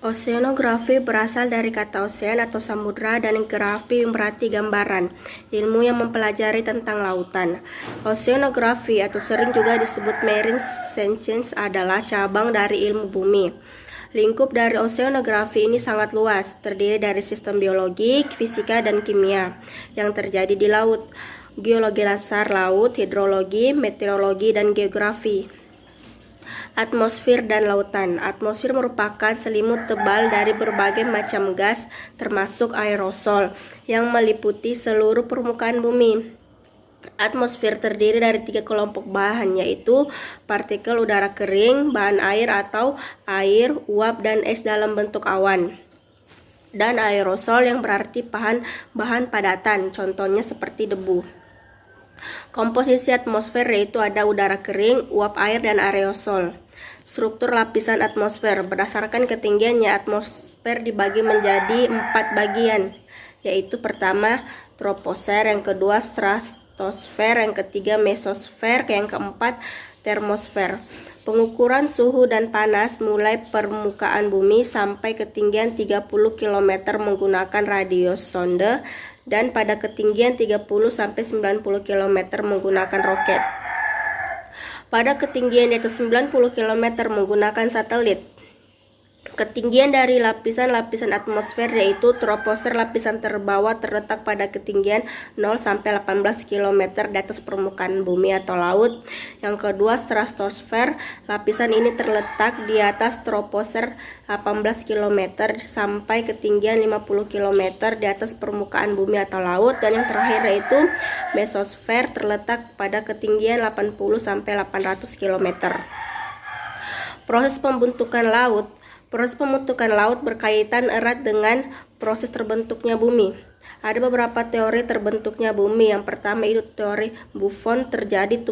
Oceanografi berasal dari kata ocean atau samudra dan grafi berarti gambaran, ilmu yang mempelajari tentang lautan. Oceanografi atau sering juga disebut marine science adalah cabang dari ilmu bumi. Lingkup dari oceanografi ini sangat luas, terdiri dari sistem biologi, fisika, dan kimia yang terjadi di laut, geologi dasar laut, hidrologi, meteorologi, dan geografi. Atmosfer dan lautan. Atmosfer merupakan selimut tebal dari berbagai macam gas, termasuk aerosol, yang meliputi seluruh permukaan bumi. Atmosfer terdiri dari 3 kelompok bahan, yaitu partikel udara kering, bahan air atau air, uap, dan es dalam bentuk awan, dan aerosol yang berarti bahan padatan, contohnya seperti debu. Komposisi atmosfer yaitu ada udara kering, uap air, dan aerosol. Struktur lapisan atmosfer. Berdasarkan ketinggiannya, atmosfer dibagi menjadi 4 bagian, yaitu pertama troposfer, yang kedua stratosfer, yang ketiga mesosfer, yang keempat termosfer. Pengukuran suhu dan panas mulai permukaan bumi sampai ketinggian 30 km menggunakan radius sonde, dan pada ketinggian 30-90 km menggunakan roket. Pada ketinggian di atas 90 km menggunakan satelit. Ketinggian dari lapisan-lapisan atmosfer yaitu troposfer, lapisan terbawah terletak pada ketinggian 0-18 km di atas permukaan bumi atau laut. Yang kedua stratosfer, lapisan ini terletak di atas troposfer 18 km sampai ketinggian 50 km di atas permukaan bumi atau laut. Dan yang terakhir yaitu mesosfer, terletak pada ketinggian 80-800 km. Proses pembentukan laut. Proses pembentukan laut berkaitan erat dengan proses terbentuknya bumi. Ada beberapa teori terbentuknya bumi. Yang pertama itu teori Buffon, terjadi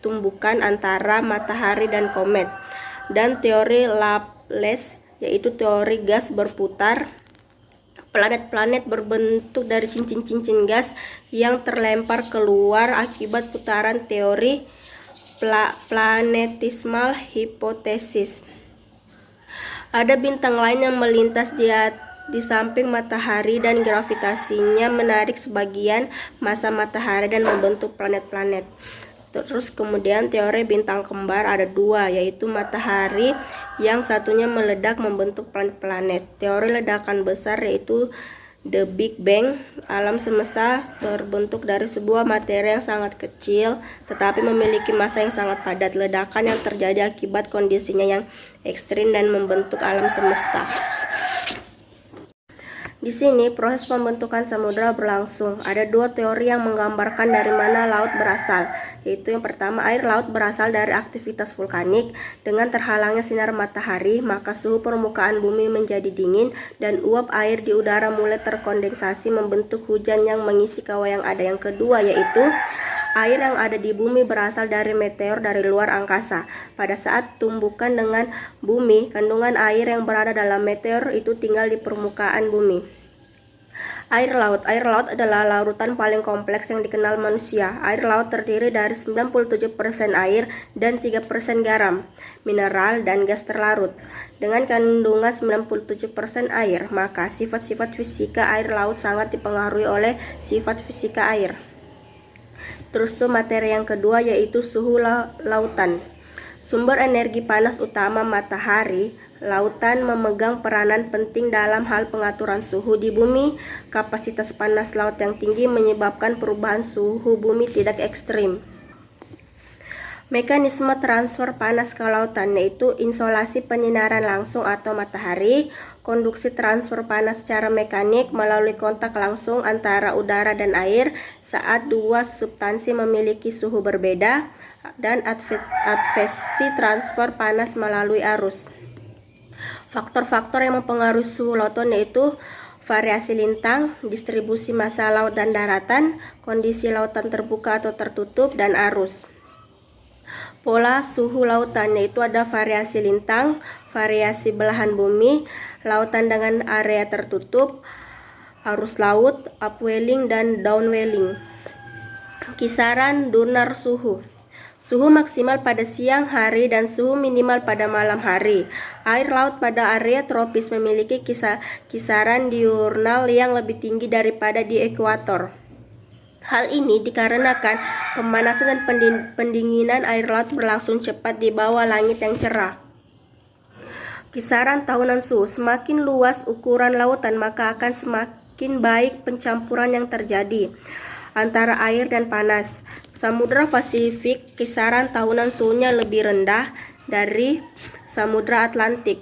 tumbukan antara matahari dan komet. Dan teori Laplace, yaitu teori gas berputar. Planet-planet berbentuk dari cincin-cincin gas yang terlempar keluar akibat putaran teori planetismal hypothesis. Ada bintang lain yang melintas di samping matahari dan gravitasinya menarik sebagian massa matahari dan membentuk planet-planet. Terus kemudian teori bintang kembar ada 2, yaitu matahari yang satunya meledak membentuk planet-planet. Teori ledakan besar yaitu The Big Bang. Alam semesta terbentuk dari sebuah materi yang sangat kecil tetapi memiliki massa yang sangat padat. Ledakan yang terjadi akibat kondisinya yang ekstrim dan membentuk alam semesta. Di sini proses pembentukan samudra berlangsung. Ada 2 teori yang menggambarkan dari mana laut berasal, yaitu yang pertama air laut berasal dari aktivitas vulkanik. Dengan terhalangnya sinar matahari, maka suhu permukaan bumi menjadi dingin dan uap air di udara mulai terkondensasi membentuk hujan yang mengisi kawah yang ada. Yang kedua yaitu air yang ada di bumi berasal dari meteor dari luar angkasa. Pada saat tumbukan dengan bumi, kandungan air yang berada dalam meteor itu tinggal di permukaan bumi. Air laut. Air laut adalah larutan paling kompleks yang dikenal manusia. Air laut terdiri dari 97% air dan 3% garam, mineral, dan gas terlarut. Dengan kandungan 97% air, maka sifat-sifat fisika air laut sangat dipengaruhi oleh sifat fisika air. Terus materi yang kedua yaitu suhu lautan. Sumber energi panas utama matahari. Lautan memegang peranan penting dalam hal pengaturan suhu di bumi. Kapasitas panas laut yang tinggi menyebabkan perubahan suhu bumi tidak ekstrim. Mekanisme transfer panas ke lautan yaitu insolasi penyinaran langsung atau matahari, konduksi transfer panas secara mekanik melalui kontak langsung antara udara dan air saat 2 substansi memiliki suhu berbeda, dan advesi transfer panas melalui arus. Faktor-faktor yang mempengaruhi suhu lautan yaitu variasi lintang, distribusi massa laut dan daratan, kondisi lautan terbuka atau tertutup, dan arus. Pola suhu lautan yaitu ada variasi lintang, variasi belahan bumi, lautan dengan area tertutup, arus laut, upwelling dan downwelling. Kisaran dunar suhu. Suhu maksimal pada siang hari dan suhu minimal pada malam hari. Air laut pada area tropis memiliki kisaran diurnal yang lebih tinggi daripada di ekuator. Hal ini dikarenakan pemanasan dan pendinginan air laut berlangsung cepat di bawah langit yang cerah. Kisaran tahunan suhu: semakin luas ukuran lautan, maka akan semakin baik pencampuran yang terjadi antara air dan panas. Samudra Pasifik, kisaran tahunan suhunya lebih rendah dari Samudra Atlantik.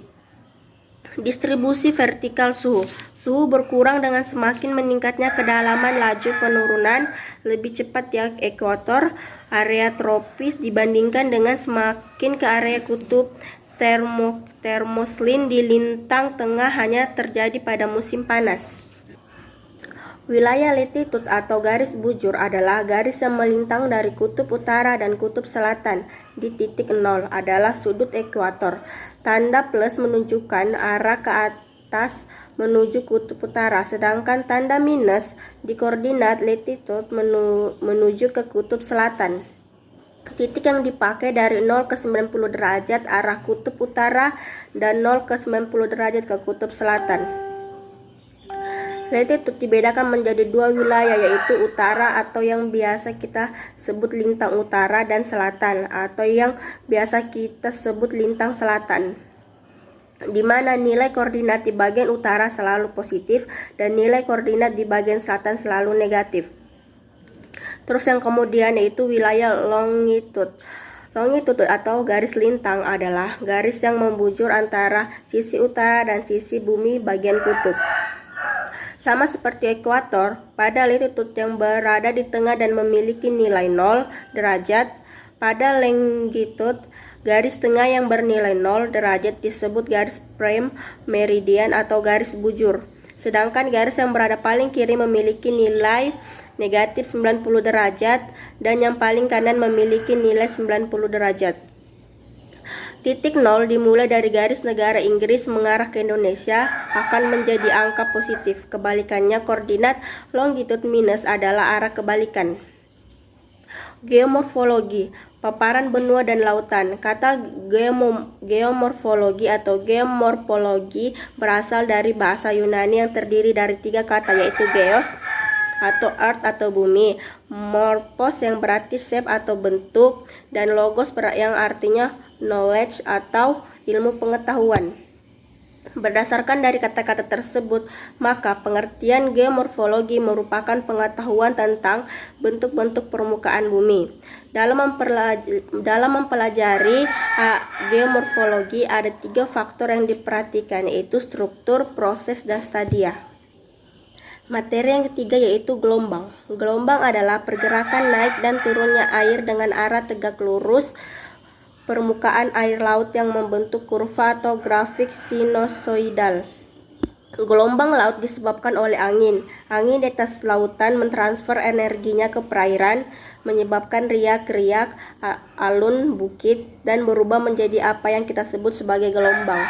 Distribusi vertikal suhu: suhu berkurang dengan semakin meningkatnya kedalaman. Laju penurunan lebih cepat di ekuator area tropis dibandingkan dengan semakin ke area kutub. Termoslin di lintang tengah hanya terjadi pada musim panas. Wilayah latitude atau garis bujur adalah garis yang melintang dari kutub utara dan kutub selatan. Di titik 0 adalah sudut ekuator. Tanda plus menunjukkan arah ke atas menuju kutub utara, sedangkan tanda minus di koordinat latitude menuju ke kutub selatan. Titik yang dipakai dari 0 ke 90 derajat arah kutub utara dan 0 ke 90 derajat ke kutub selatan. Latitude dibedakan menjadi dua wilayah, yaitu utara atau yang biasa kita sebut lintang utara dan selatan atau yang biasa kita sebut lintang selatan, di mana nilai koordinat di bagian utara selalu positif dan nilai koordinat di bagian selatan selalu negatif. Terus yang kemudian yaitu wilayah longitude. Longitude atau garis lintang adalah garis yang membujur antara sisi utara dan sisi bumi bagian kutub. Sama seperti ekuator, pada latitude yang berada di tengah dan memiliki nilai 0 derajat, pada longitude garis tengah yang bernilai 0 derajat disebut garis prime meridian atau garis bujur. Sedangkan garis yang berada paling kiri memiliki nilai negatif 90 derajat dan yang paling kanan memiliki nilai 90 derajat. Titik 0 dimulai dari garis negara Inggris mengarah ke Indonesia akan menjadi angka positif. Kebalikannya, koordinat longitude minus adalah arah kebalikan. Geomorfologi, paparan benua dan lautan. Kata geomorfologi atau geomorfologi berasal dari bahasa Yunani yang terdiri dari tiga kata, yaitu geos atau earth atau bumi, morphos yang berarti shape atau bentuk, dan logos yang artinya knowledge atau ilmu pengetahuan. Berdasarkan dari kata-kata tersebut, maka pengertian geomorfologi merupakan pengetahuan tentang bentuk-bentuk permukaan bumi. Dalam mempelajari geomorfologi ada tiga faktor yang diperhatikan, yaitu struktur, proses, dan stadia. Materi yang ketiga yaitu gelombang. Gelombang adalah pergerakan naik dan turunnya air dengan arah tegak lurus permukaan air laut yang membentuk kurva atau grafik sinusoidal. Gelombang laut disebabkan oleh angin. Angin di atas lautan mentransfer energinya ke perairan, menyebabkan riak-riak, alun, bukit, dan berubah menjadi apa yang kita sebut sebagai gelombang.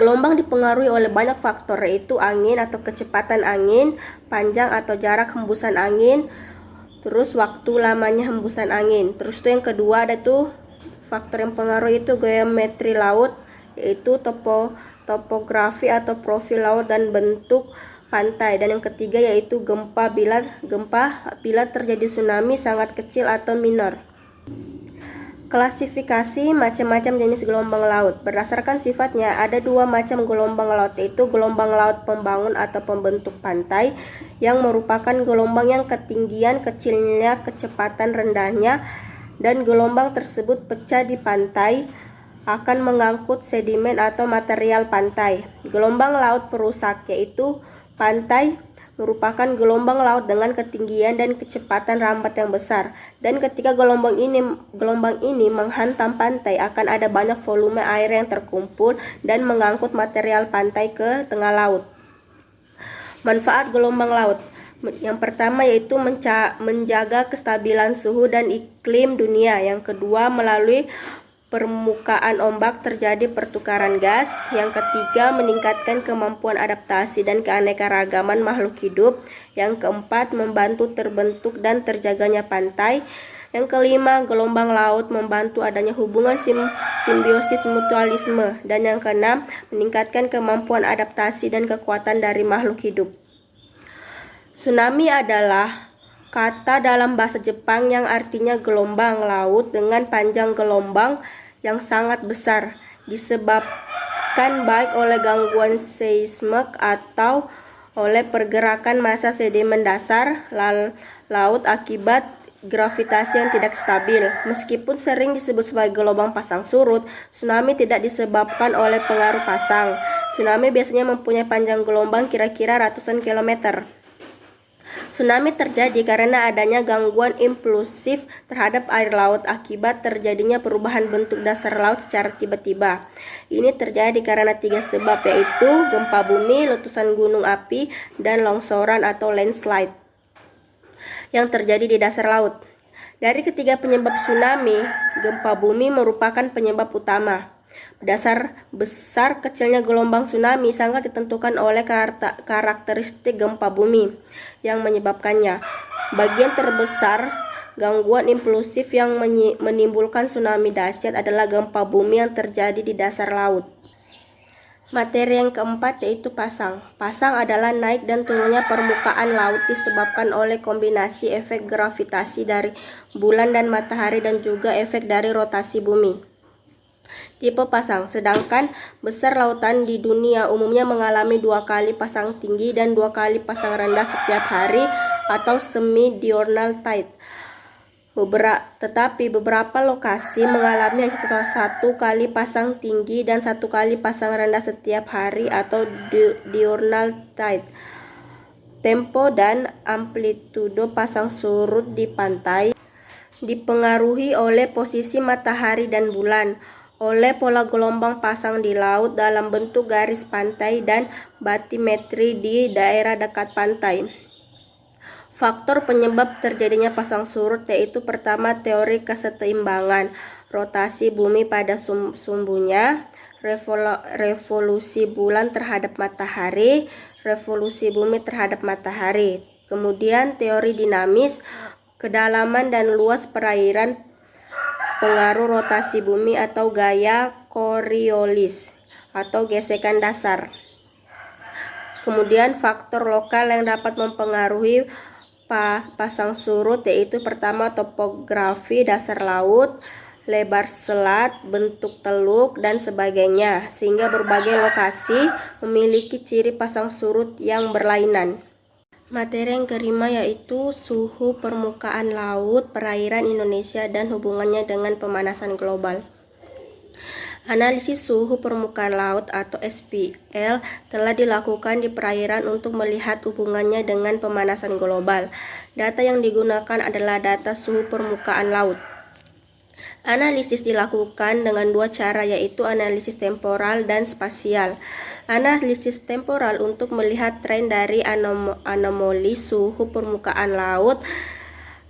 Gelombang dipengaruhi oleh banyak faktor, yaitu angin atau kecepatan angin, panjang atau jarak hembusan angin, terus waktu lamanya hembusan angin. Terus itu yang kedua ada tuh faktor yang pengaruh itu geometri laut, yaitu topografi atau profil laut dan bentuk pantai. Dan yang ketiga yaitu gempa bila terjadi tsunami sangat kecil atau minor. Klasifikasi macam-macam jenis gelombang laut. Berdasarkan sifatnya ada dua macam gelombang laut, yaitu gelombang laut pembangun atau pembentuk pantai yang merupakan gelombang yang ketinggian kecilnya, kecepatan rendahnya, dan gelombang tersebut pecah di pantai akan mengangkut sedimen atau material pantai. Gelombang laut perusak, yaitu pantai merupakan gelombang laut dengan ketinggian dan kecepatan rambat yang besar, dan ketika gelombang ini menghantam pantai akan ada banyak volume air yang terkumpul dan mengangkut material pantai ke tengah laut. Manfaat gelombang laut. Yang pertama yaitu menjaga kestabilan suhu dan iklim dunia. Yang kedua, melalui permukaan ombak terjadi pertukaran gas. Yang ketiga, meningkatkan kemampuan adaptasi dan keanekaragaman makhluk hidup. Yang keempat, membantu terbentuk dan terjaganya pantai. Yang kelima, gelombang laut membantu adanya hubungan simbiosis mutualisme. Dan yang keenam, meningkatkan kemampuan adaptasi dan kekuatan dari makhluk hidup. Tsunami adalah kata dalam bahasa Jepang yang artinya gelombang laut dengan panjang gelombang yang sangat besar, disebabkan baik oleh gangguan seismik atau oleh pergerakan massa sedimen dasar laut akibat gravitasi yang tidak stabil. Meskipun sering disebut sebagai gelombang pasang surut, tsunami tidak disebabkan oleh pengaruh pasang. Tsunami biasanya mempunyai panjang gelombang kira-kira ratusan kilometer. Tsunami terjadi karena adanya gangguan impulsif terhadap air laut akibat terjadinya perubahan bentuk dasar laut secara tiba-tiba. Ini terjadi karena 3 sebab, yaitu gempa bumi, letusan gunung api, dan longsoran atau landslide yang terjadi di dasar laut. Dari ketiga penyebab tsunami, gempa bumi merupakan penyebab utama. Dasar besar kecilnya gelombang tsunami sangat ditentukan oleh karakteristik gempa bumi yang menyebabkannya. Bagian terbesar gangguan impulsif yang menimbulkan tsunami dahsyat adalah gempa bumi yang terjadi di dasar laut. Materi yang keempat yaitu pasang. Pasang adalah naik dan turunnya permukaan laut disebabkan oleh kombinasi efek gravitasi dari bulan dan matahari dan juga efek dari rotasi bumi. Tipe pasang, sedangkan besar lautan di dunia umumnya mengalami 2 kali pasang tinggi dan 2 kali pasang rendah setiap hari atau semi-diurnal tide. Tetapi beberapa lokasi mengalami hanya 1 kali pasang tinggi dan 1 kali pasang rendah setiap hari atau diurnal tide. Tempo dan amplitudo pasang surut di pantai dipengaruhi oleh posisi matahari dan bulan, oleh pola gelombang pasang di laut dalam bentuk garis pantai dan batimetri di daerah dekat pantai. Faktor penyebab terjadinya pasang surut yaitu pertama teori keseimbangan rotasi bumi pada sumbunya, revolusi bulan terhadap matahari, revolusi bumi terhadap matahari. Kemudian teori dinamis, kedalaman dan luas perairan, pengaruh rotasi bumi atau gaya Coriolis atau gesekan dasar. Kemudian faktor lokal yang dapat mempengaruhi pasang surut yaitu pertama topografi dasar laut, lebar selat, bentuk teluk, dan sebagainya, sehingga berbagai lokasi memiliki ciri pasang surut yang berlainan. Materi yang kelima yaitu suhu permukaan laut, perairan Indonesia, dan hubungannya dengan pemanasan global. Analisis suhu permukaan laut atau SPL telah dilakukan di perairan untuk melihat hubungannya dengan pemanasan global. Data yang digunakan adalah data suhu permukaan laut. Analisis dilakukan dengan 2 cara, yaitu analisis temporal dan spasial. Analisis temporal untuk melihat tren dari anomali suhu permukaan laut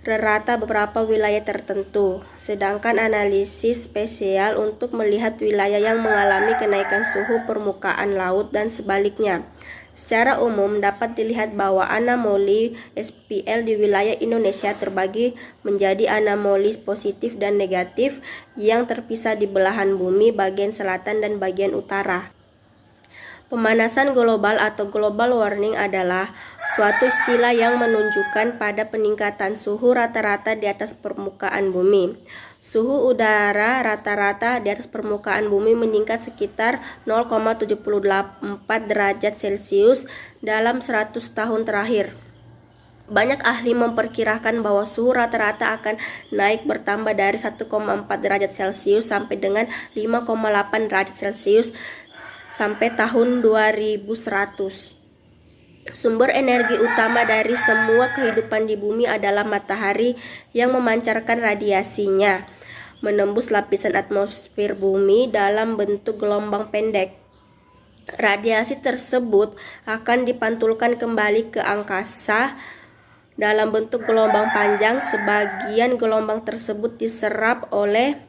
rata beberapa wilayah tertentu, sedangkan analisis spasial untuk melihat wilayah yang mengalami kenaikan suhu permukaan laut dan sebaliknya. Secara umum dapat dilihat bahwa anomali SPL di wilayah Indonesia terbagi menjadi anomali positif dan negatif yang terpisah di belahan bumi bagian selatan dan bagian utara. Pemanasan global atau global warming adalah suatu istilah yang menunjukkan pada peningkatan suhu rata-rata di atas permukaan bumi. Suhu udara rata-rata di atas permukaan bumi meningkat sekitar 0,74 derajat Celcius dalam 100 tahun terakhir. Banyak ahli memperkirakan bahwa suhu rata-rata akan naik bertambah dari 1,4 derajat Celcius sampai dengan 5,8 derajat Celcius sampai tahun 2100. Sumber energi utama dari semua kehidupan di bumi adalah matahari yang memancarkan radiasinya menembus lapisan atmosfer bumi dalam bentuk gelombang pendek. Radiasi tersebut akan dipantulkan kembali ke angkasa dalam bentuk gelombang panjang. Sebagian gelombang tersebut diserap oleh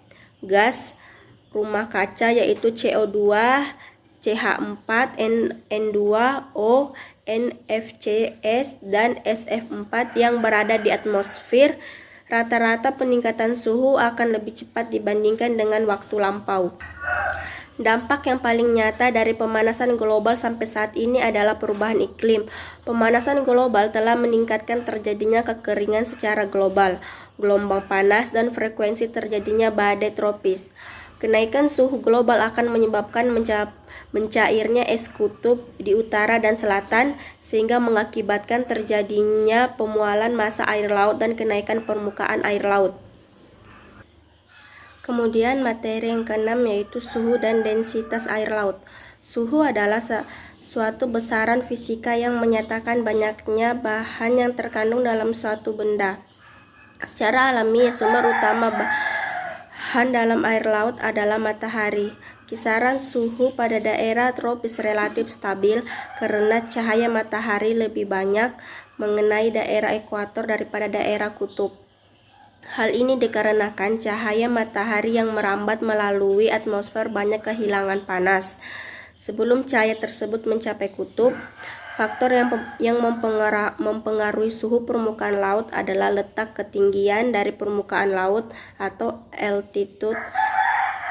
gas rumah kaca yaitu CO2, CH4, N2O, NFCS, dan SF4 yang berada di atmosfer Rata-rata peningkatan suhu akan lebih cepat dibandingkan dengan waktu lampau. Dampak yang paling nyata dari pemanasan global sampai saat ini adalah perubahan iklim. Pemanasan global telah meningkatkan terjadinya kekeringan secara global, gelombang panas, dan frekuensi terjadinya badai tropis. Kenaikan suhu global akan menyebabkan mencairnya es kutub di utara dan selatan, sehingga mengakibatkan terjadinya pemualan massa air laut dan kenaikan permukaan air laut. Kemudian materi yang keenam yaitu suhu dan densitas air laut. Suhu adalah suatu besaran fisika yang menyatakan banyaknya bahan yang terkandung dalam suatu benda. Secara alamiah, sumber utama bahan dalam air laut adalah matahari. Kisaran suhu pada daerah tropis relatif stabil karena cahaya matahari lebih banyak mengenai daerah ekuator daripada daerah kutub. Hal ini dikarenakan cahaya matahari yang merambat melalui atmosfer banyak kehilangan panas. Sebelum cahaya tersebut mencapai kutub, faktor yang mempengaruhi suhu permukaan laut adalah letak ketinggian dari permukaan laut atau altitude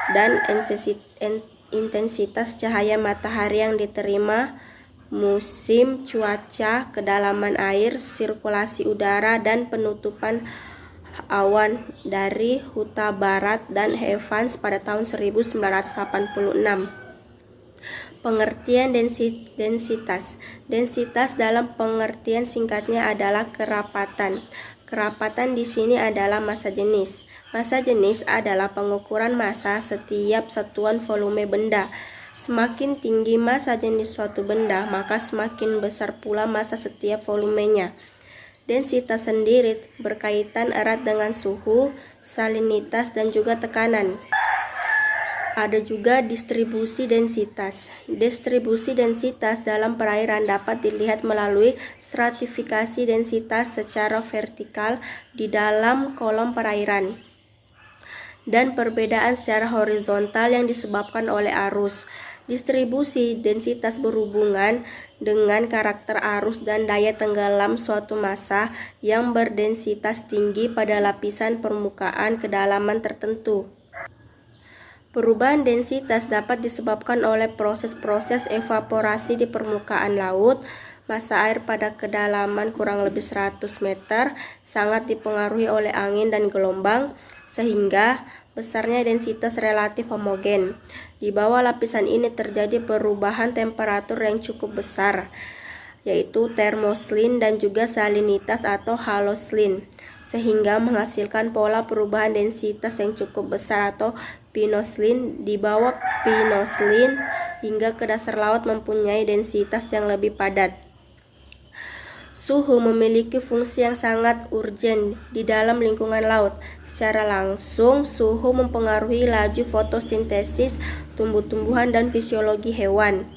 dan intensitas cahaya matahari yang diterima, musim cuaca, kedalaman air, sirkulasi udara, dan penutupan awan dari Huta Barat dan Evans pada tahun 1986. Pengertian densitas. Densitas dalam pengertian singkatnya adalah kerapatan. Kerapatan di sini adalah massa jenis. Massa jenis adalah pengukuran massa setiap satuan volume benda. Semakin tinggi massa jenis suatu benda, maka semakin besar pula massa setiap volumenya. Densitas sendiri berkaitan erat dengan suhu, salinitas, dan juga tekanan. Ada juga distribusi densitas. Distribusi densitas dalam perairan dapat dilihat melalui stratifikasi densitas secara vertikal di dalam kolom perairan, dan perbedaan secara horizontal yang disebabkan oleh arus. Distribusi densitas berhubungan dengan karakter arus dan daya tenggelam suatu massa yang berdensitas tinggi pada lapisan permukaan kedalaman tertentu. Perubahan densitas dapat disebabkan oleh proses-proses evaporasi di permukaan laut. Massa air pada kedalaman kurang lebih 100 meter sangat dipengaruhi oleh angin dan gelombang, sehingga besarnya densitas relatif homogen. Di bawah lapisan ini terjadi perubahan temperatur yang cukup besar, yaitu termoslin dan juga salinitas atau haloslin, sehingga menghasilkan pola perubahan densitas yang cukup besar atau pinoslin. Di bawah pinoslin hingga ke dasar laut mempunyai densitas yang lebih padat. Suhu memiliki fungsi yang sangat urgen di dalam lingkungan laut. Secara langsung, suhu mempengaruhi laju fotosintesis tumbuh-tumbuhan dan fisiologi hewan,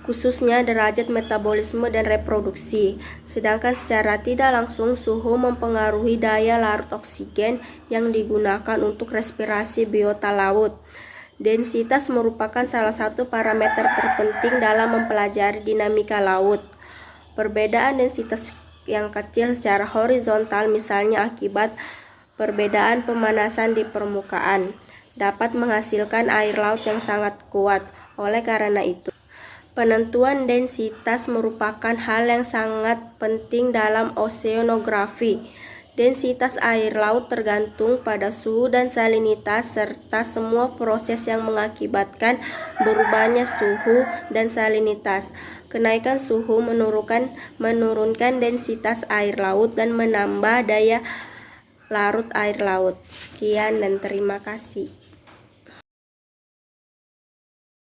khususnya derajat metabolisme dan reproduksi. Sedangkan secara tidak langsung, suhu mempengaruhi daya larut oksigen yang digunakan untuk respirasi biota laut. Densitas merupakan salah satu parameter terpenting dalam mempelajari dinamika laut. Perbedaan densitas yang kecil secara horizontal, misalnya akibat perbedaan pemanasan di permukaan, dapat menghasilkan air laut yang sangat kuat. Oleh karena itu, penentuan densitas merupakan hal yang sangat penting dalam oseanografi. Densitas air laut tergantung pada suhu dan salinitas serta semua proses yang mengakibatkan berubahnya suhu dan salinitas. Kenaikan suhu menurunkan densitas air laut dan menambah daya larut air laut. Sekian dan terima kasih.